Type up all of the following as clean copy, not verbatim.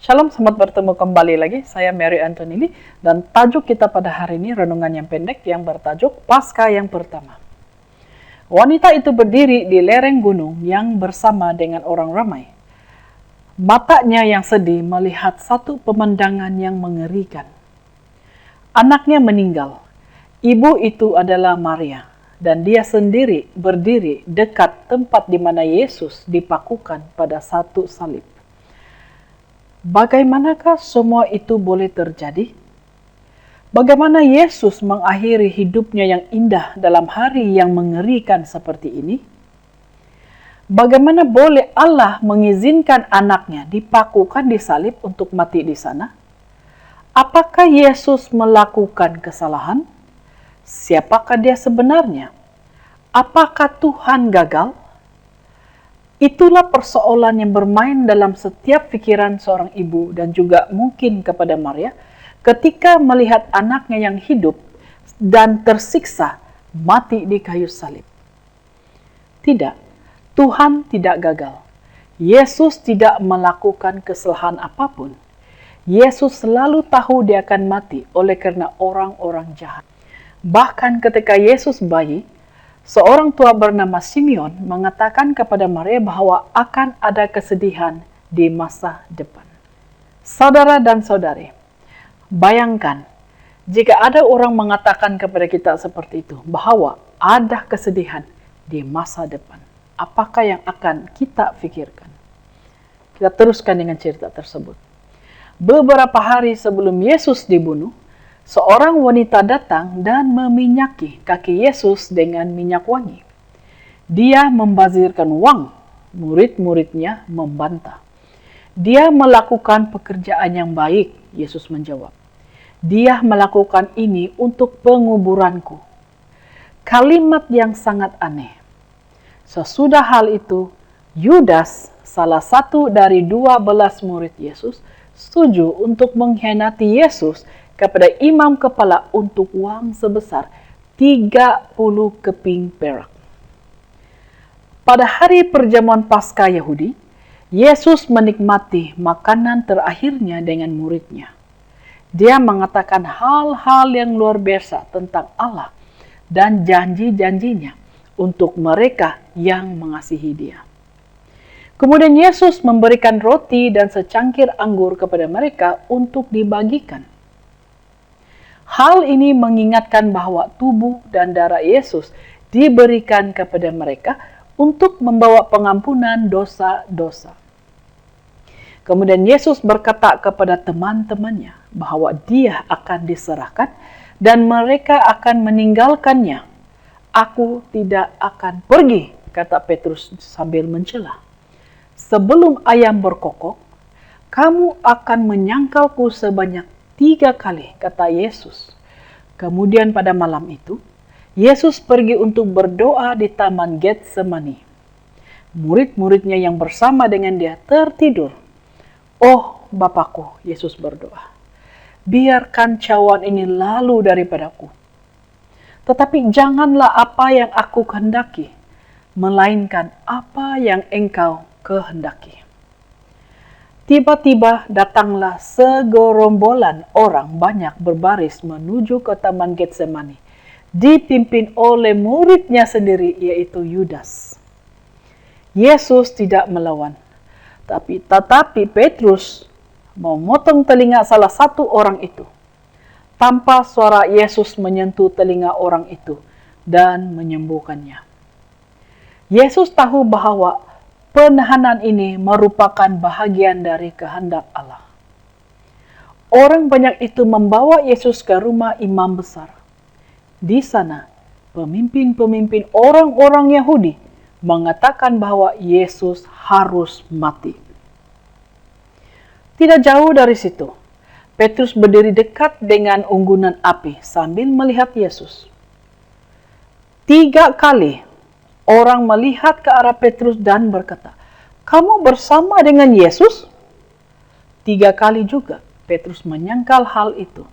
Shalom, selamat bertemu kembali lagi. Saya Mary Antonini dan tajuk kita pada hari ini renungan yang pendek yang bertajuk Paskah yang pertama. Wanita itu berdiri di lereng gunung yang bersama dengan orang ramai. Matanya yang sedih melihat satu pemandangan yang mengerikan. Anaknya meninggal. Ibu itu adalah Maria dan dia sendiri berdiri dekat tempat di mana Yesus dipakukan pada satu salib. Bagaimanakah semua itu boleh terjadi? Bagaimana Yesus mengakhiri hidupnya yang indah dalam hari yang mengerikan seperti ini? Bagaimana boleh Allah mengizinkan anaknya dipakukan di salib untuk mati di sana? Apakah Yesus melakukan kesalahan? Siapakah dia sebenarnya? Apakah Tuhan gagal? Itulah persoalan yang bermain dalam setiap pikiran seorang ibu dan juga mungkin kepada Maria ketika melihat anaknya yang hidup dan tersiksa mati di kayu salib. Tidak, Tuhan tidak gagal. Yesus tidak melakukan kesalahan apapun. Yesus selalu tahu dia akan mati oleh karena orang-orang jahat. Bahkan ketika Yesus bayi, seorang tua bernama Simeon mengatakan kepada Maria bahwa akan ada kesedihan di masa depan. Saudara dan saudari, bayangkan jika ada orang mengatakan kepada kita seperti itu, bahwa ada kesedihan di masa depan. Apakah yang akan kita pikirkan? Kita teruskan dengan cerita tersebut. Beberapa hari sebelum Yesus dibunuh, seorang wanita datang dan meminyaki kaki Yesus dengan minyak wangi. Dia membazirkan uang. Murid-muridnya membantah. Dia melakukan pekerjaan yang baik, Yesus menjawab. Dia melakukan ini untuk penguburanku. Kalimat yang sangat aneh. Sesudah hal itu, Yudas, salah satu dari 12 murid Yesus, setuju untuk mengkhianati Yesus kepada imam kepala untuk uang sebesar 30 keping perak. Pada hari perjamuan Paskah Yahudi, Yesus menikmati makanan terakhirnya dengan muridnya. Dia mengatakan hal-hal yang luar biasa tentang Allah dan janji-janjinya untuk mereka yang mengasihi Dia. Kemudian Yesus memberikan roti dan secangkir anggur kepada mereka untuk dibagikan. Hal ini mengingatkan bahwa tubuh dan darah Yesus diberikan kepada mereka untuk membawa pengampunan dosa-dosa. Kemudian Yesus berkata kepada teman-temannya bahwa dia akan diserahkan dan mereka akan meninggalkannya. Aku tidak akan pergi, kata Petrus sambil mencela. Sebelum ayam berkokok, kamu akan menyangkalku sebanyak 3 kali, kata Yesus. Kemudian pada malam itu, Yesus pergi untuk berdoa di Taman Getsemani. Murid-muridnya yang bersama dengan dia tertidur. Oh Bapakku, Yesus berdoa, biarkan cawan ini lalu daripadaku. Tetapi janganlah apa yang aku kehendaki, melainkan apa yang Engkau kehendaki. Tiba-tiba datanglah segerombolan orang banyak berbaris menuju ke Taman Getsemani, dipimpin oleh muridnya sendiri, yaitu Yudas. Yesus tidak melawan, tetapi Petrus memotong telinga salah satu orang itu. Tanpa suara Yesus menyentuh telinga orang itu dan menyembuhkannya. Yesus tahu bahwa penahanan ini merupakan bahagian dari kehendak Allah. Orang banyak itu membawa Yesus ke rumah imam besar. Di sana, pemimpin-pemimpin orang-orang Yahudi mengatakan bahwa Yesus harus mati. Tidak jauh dari situ, Petrus berdiri dekat dengan unggunan api sambil melihat Yesus. 3 kali orang melihat ke arah Petrus dan berkata, "Kamu bersama dengan Yesus?" 3 kali juga Petrus menyangkal hal itu,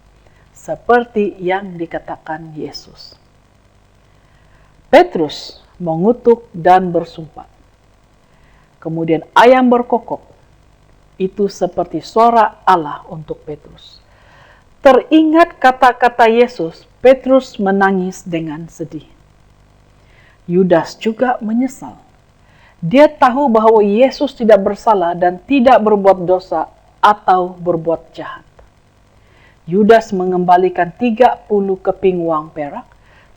seperti yang dikatakan Yesus. Petrus mengutuk dan bersumpah. Kemudian ayam berkokok. Itu seperti suara Allah untuk Petrus. Teringat kata-kata Yesus, Petrus menangis dengan sedih. Yudas juga menyesal. Dia tahu bahwa Yesus tidak bersalah dan tidak berbuat dosa atau berbuat jahat. Yudas mengembalikan 30 keping uang perak,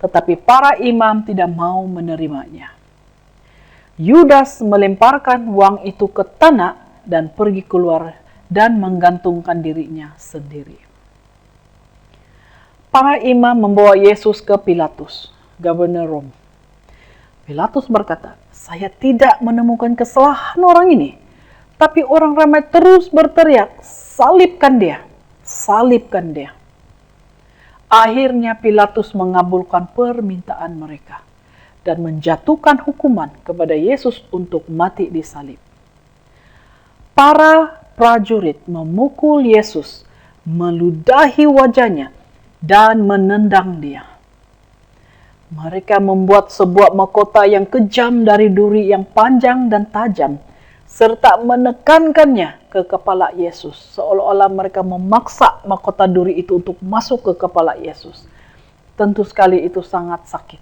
tetapi para imam tidak mau menerimanya. Yudas melemparkan uang itu ke tanah dan pergi keluar dan menggantungkan dirinya sendiri. Para imam membawa Yesus ke Pilatus, gubernur Rom. Pilatus berkata, "Saya tidak menemukan kesalahan orang ini." Tapi orang ramai terus berteriak, "Salibkan dia, salibkan dia." Akhirnya Pilatus mengabulkan permintaan mereka dan menjatuhkan hukuman kepada Yesus untuk mati di salib. Para prajurit memukul Yesus, meludahi wajahnya, dan menendang dia. Mereka membuat sebuah mahkota yang kejam dari duri yang panjang dan tajam, serta menekankannya ke kepala Yesus, seolah-olah mereka memaksa mahkota duri itu untuk masuk ke kepala Yesus. Tentu sekali itu sangat sakit.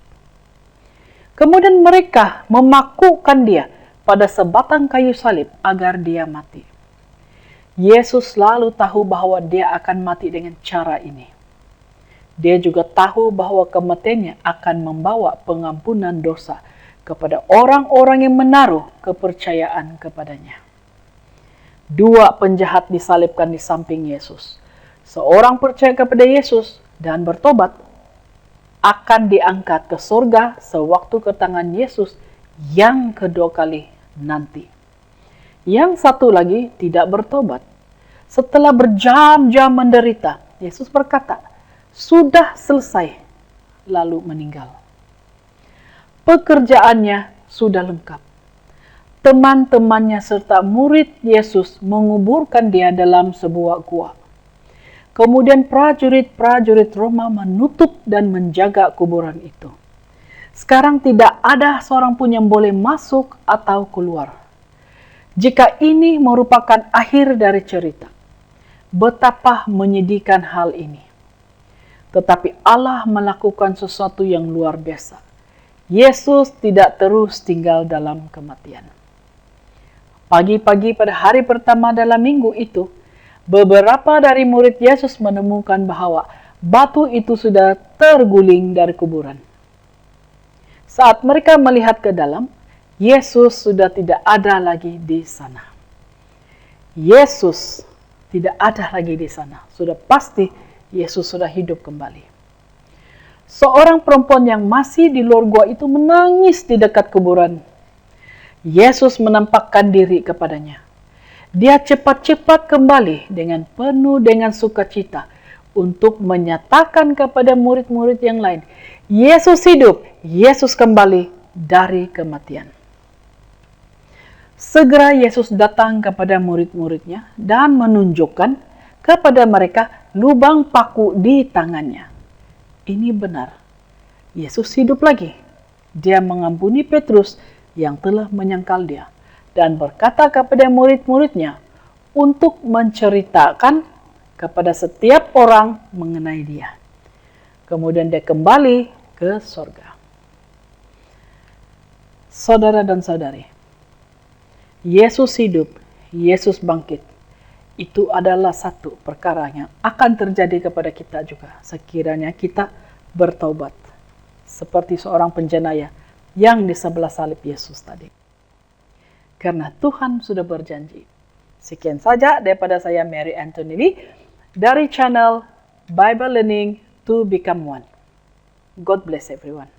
Kemudian mereka memakukan dia pada sebatang kayu salib agar dia mati. Yesus selalu tahu bahwa dia akan mati dengan cara ini. Dia juga tahu bahwa kematiannya akan membawa pengampunan dosa kepada orang-orang yang menaruh kepercayaan kepadanya. 2 penjahat disalibkan di samping Yesus. Seorang percaya kepada Yesus dan bertobat akan diangkat ke surga sewaktu kedatangan Yesus yang kedua kali nanti. Yang satu lagi tidak bertobat. Setelah berjam-jam menderita, Yesus berkata, "Sudah selesai," lalu meninggal. Pekerjaannya sudah lengkap. Teman-temannya serta murid Yesus menguburkan dia dalam sebuah gua. Kemudian prajurit-prajurit Roma menutup dan menjaga kuburan itu. Sekarang tidak ada seorang pun yang boleh masuk atau keluar. Jika ini merupakan akhir dari cerita, betapa menyedihkan hal ini. Tetapi Allah melakukan sesuatu yang luar biasa. Yesus tidak terus tinggal dalam kematian. Pagi-pagi pada hari pertama dalam minggu itu, beberapa dari murid Yesus menemukan bahwa batu itu sudah terguling dari kuburan. Saat mereka melihat ke dalam, Yesus sudah tidak ada lagi di sana. Yesus tidak ada lagi di sana. Sudah pasti Yesus sudah hidup kembali. Seorang perempuan yang masih di luar gua itu menangis di dekat kuburan. Yesus menampakkan diri kepadanya. Dia cepat-cepat kembali dengan penuh dengan sukacita untuk menyatakan kepada murid-murid yang lain, Yesus hidup, Yesus kembali dari kematian. Segera Yesus datang kepada murid-muridnya dan menunjukkan kepada mereka lubang paku di tangannya. Ini benar, Yesus hidup lagi. Dia mengampuni Petrus yang telah menyangkal dia dan berkata kepada murid-muridnya untuk menceritakan kepada setiap orang mengenai dia. Kemudian dia kembali ke surga. Saudara dan saudari, Yesus hidup, Yesus bangkit. Itu adalah satu perkara yang akan terjadi kepada kita juga. Sekiranya kita bertaubat. Seperti seorang penjenayah yang di sebelah salib Yesus tadi. Karena Tuhan sudah berjanji. Sekian saja daripada saya Mary Anthony Lee dari channel Bible Learning to Become One. God bless everyone.